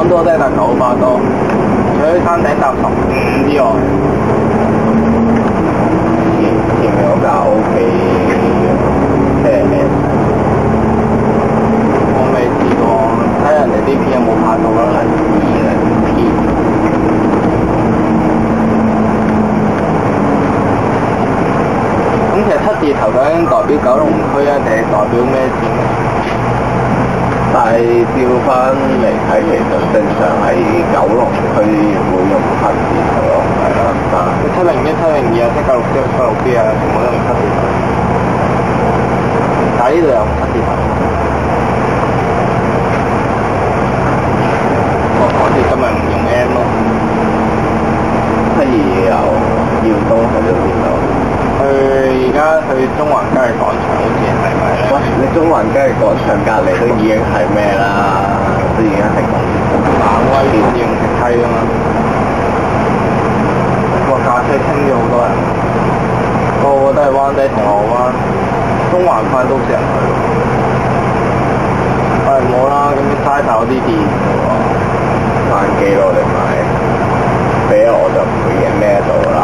港多都係搭900多，除咗山頂搭15之外，前面嗰架 OK 我未試過，睇人哋啲片有冇拍到啦。咁其實7字頭究竟代表九龍區啊，定係代表咩線咧？但係調翻嚟睇，其實正常喺九龍區會用7字頭咯，係啦。701、702啊，796、796B 啊，全部都用7字頭。但係呢度有7字頭。我哋今日唔用 M 咯。不如由耀東去到邊度？而家去中環街廣場好似係咪咧？喂，你中環街廣場隔離都已經係咩啦？都已經係猛威電用直梯啊嘛！個架車清咗好多人，個個都係灣仔銅鑼灣、中環快都成人去。冇啦，咁嘥晒我啲電喎。單機咯，你買俾我就唔會影咩到啦。